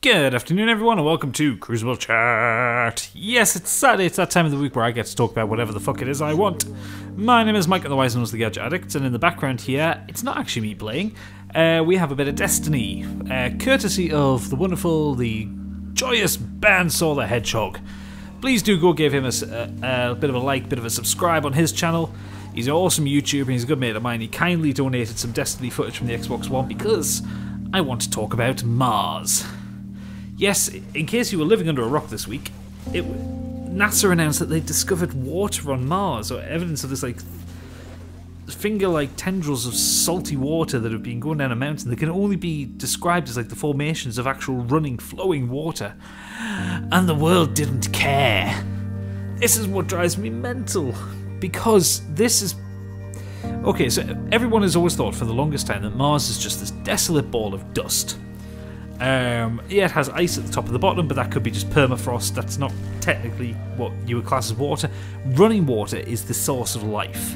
Good afternoon, everyone, and welcome to Crucible Chat. Yes, it's Saturday. It's that time of the week where I get to talk about whatever the fuck it is I want. My name is Mike, otherwise known as the Gadget Addict, and in the background here, it's not actually me playing. We have a bit of Destiny, courtesy of the wonderful, the joyous Bandsaw the Hedgehog. Please do go give him a bit of a like, bit of a subscribe on his channel. He's an awesome YouTuber, and he's a good mate of mine. He kindly donated some Destiny footage from the Xbox One because I want to talk about Mars. Yes, in case you were living under a rock this week, NASA announced that they discovered water on Mars, or evidence of this finger-like tendrils of salty water that have been going down a mountain that can only be described as like the formations of actual running, flowing water. And the world didn't care. This is what drives me mental, because this is... Okay, so everyone has always thought for the longest time that Mars is just this desolate ball of dust. Yeah, it has ice at the top and the bottom, but that could be just permafrost. That's not technically what you would class as water. Running water is the source of life.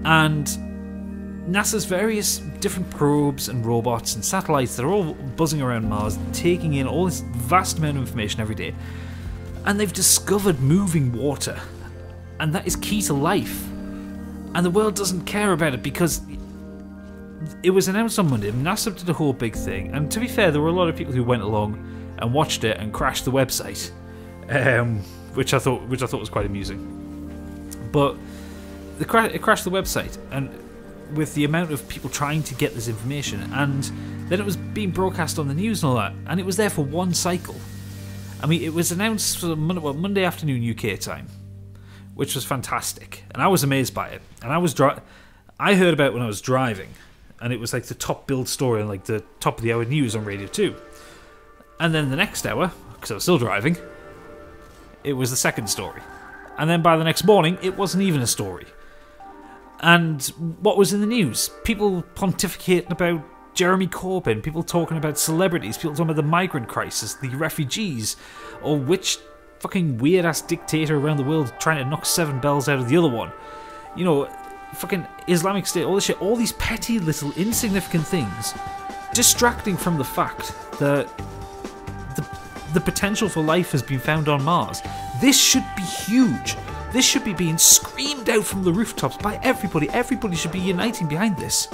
And NASA's various different probes and robots and satellites that are all buzzing around Mars, taking in all this vast amount of information every day. And they've discovered moving water. And that is key to life. And the world doesn't care about it because... It was announced on Monday, NASA did a whole big thing, and to be fair, there were a lot of people who went along and watched it and crashed the website, which I thought was quite amusing. But it crashed the website, and with the amount of people trying to get this information, and then it was being broadcast on the news and all that, and it was there for one cycle. I mean, it was announced for Monday afternoon UK time, which was fantastic, and I was amazed by it. And I heard about it when I was driving. And it was like the top billed story on like the top of the hour news on Radio 2. And then the next hour, because I was still driving, it was the second story. And then by the next morning, it wasn't even a story. And what was in the news? People pontificating about Jeremy Corbyn, people talking about celebrities, people talking about the migrant crisis, the refugees, or which fucking weird-ass dictator around the world trying to knock 7 bells out of the other one. You know... Fucking Islamic State, all this shit, all these petty little insignificant things distracting from the fact that the potential for life has been found on Mars. This should be huge. This should be being screamed out from the rooftops by everybody. Everybody should be uniting behind this.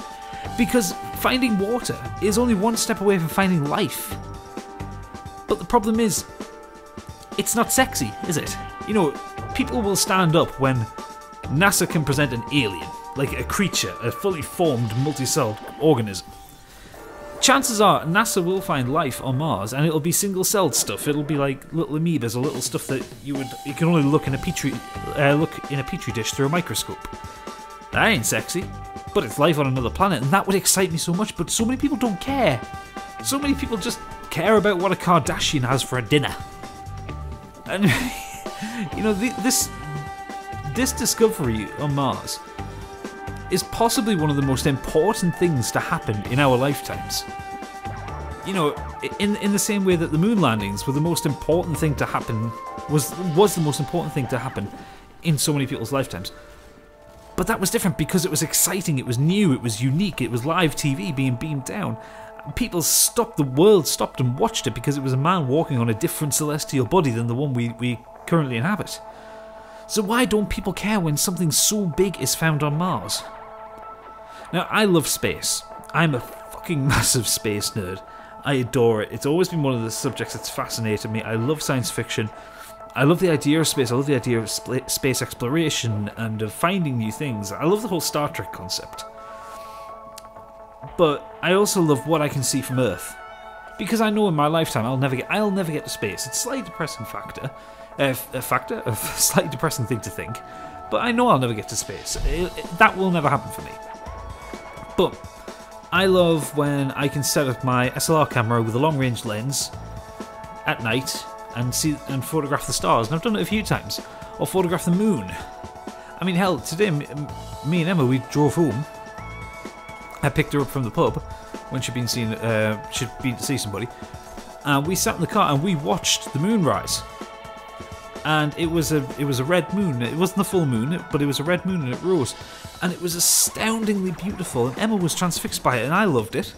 Because finding water is only one step away from finding life. But the problem is, it's not sexy, is it? You know, people will stand up when NASA can present an alien, like a creature, a fully formed, multi-celled organism. Chances are NASA will find life on Mars, and it'll be single-celled stuff. It'll be like little amoebas or little stuff that you can only look in a petri dish through a microscope. That ain't sexy, but it's life on another planet, and that would excite me so much. But so many people don't care. So many people just care about what a Kardashian has for a dinner. And you know, This discovery on Mars is possibly one of the most important things to happen in our lifetimes. You know, in the same way that the moon landings were the most important thing to happen, was the most important thing to happen in so many people's lifetimes. But that was different because it was exciting, it was new, it was unique, it was live TV being beamed down. People stopped, the world stopped and watched it because it was a man walking on a different celestial body than the one we currently inhabit. So why don't people care when something so big is found on Mars? Now, I love space. I'm a fucking massive space nerd. I adore it. It's always been one of the subjects that's fascinated me. I love science fiction. I love the idea of space. I love the idea of space exploration and of finding new things. I love the whole Star Trek concept. But I also love what I can see from Earth. Because I know in my lifetime I'll never get to space. It's a slightly depressing factor. A slightly depressing thing to think, but I know I'll never get to space. That will never happen for me. But I love when I can set up my SLR camera with a long-range lens at night and photograph the stars, and I've done it a few times, or photograph the moon. I mean, hell, today me and Emma, we drove home. I picked her up from the pub when she'd been to see somebody, and we sat in the car and we watched the moon rise. And it was a red moon. It wasn't the full moon, but it was a red moon, and it rose, and it was astoundingly beautiful. And Emma was transfixed by it, and I loved it.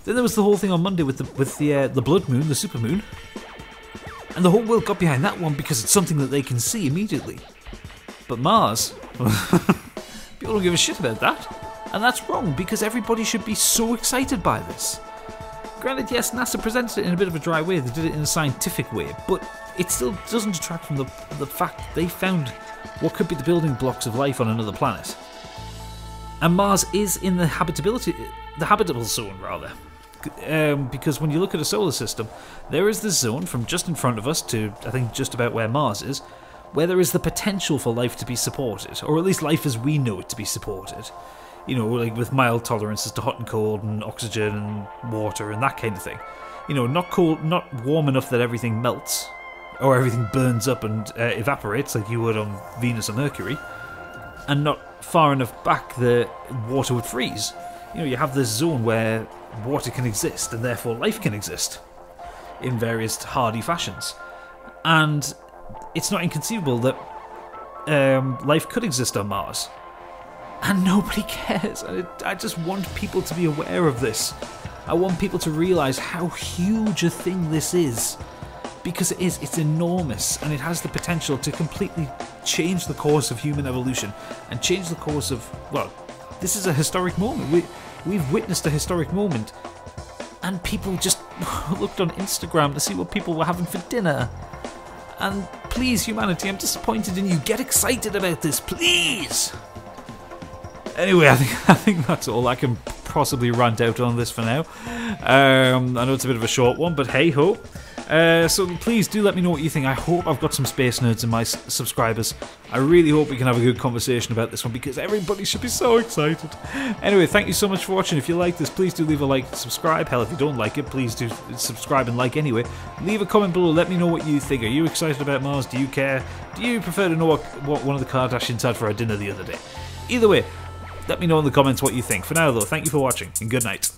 Then there was the whole thing on Monday with the blood moon, the supermoon. And the whole world got behind that one because it's something that they can see immediately. But Mars, people don't give a shit about that. And that's wrong, because everybody should be so excited by this. Granted, yes, NASA presented it in a bit of a dry way, they did it in a scientific way, but it still doesn't detract from the fact that they found what could be the building blocks of life on another planet. And Mars is in the habitable zone, rather. Because when you look at a solar system, there is this zone from just in front of us to, I think, just about where Mars is, where there is the potential for life to be supported, or at least life as we know it to be supported. You know, like with mild tolerances to hot and cold and oxygen and water and that kind of thing. You know, not cold, not warm enough that everything melts, or everything burns up and evaporates like you would on Venus or Mercury, and not far enough back that water would freeze. You know, you have this zone where water can exist, and therefore life can exist in various hardy fashions. And it's not inconceivable that life could exist on Mars. And nobody cares. I just want people to be aware of this. I want people to realise how huge a thing this is. Because it is. It's enormous, and it has the potential to completely change the course of human evolution and change the course of, well, this is a historic moment. We've witnessed a historic moment, and people just looked on Instagram to see what people were having for dinner. And please, humanity, I'm disappointed in you. Get excited about this, please. Anyway, I think that's all I can possibly rant out on this for now. I know it's a bit of a short one, but hey ho. So please do let me know what you think. I hope I've got some space nerds in my subscribers. I really hope we can have a good conversation about this one, because everybody should be so excited. Anyway, thank you so much for watching. If you like this, please do leave a like and subscribe. Hell, if you don't like it, please do subscribe and like anyway. Leave a comment below. Let me know what you think. Are you excited about Mars? Do you care? Do you prefer to know what one of the Kardashians had for our dinner the other day? Either way, let me know in the comments what you think. For now though, thank you for watching, and good night.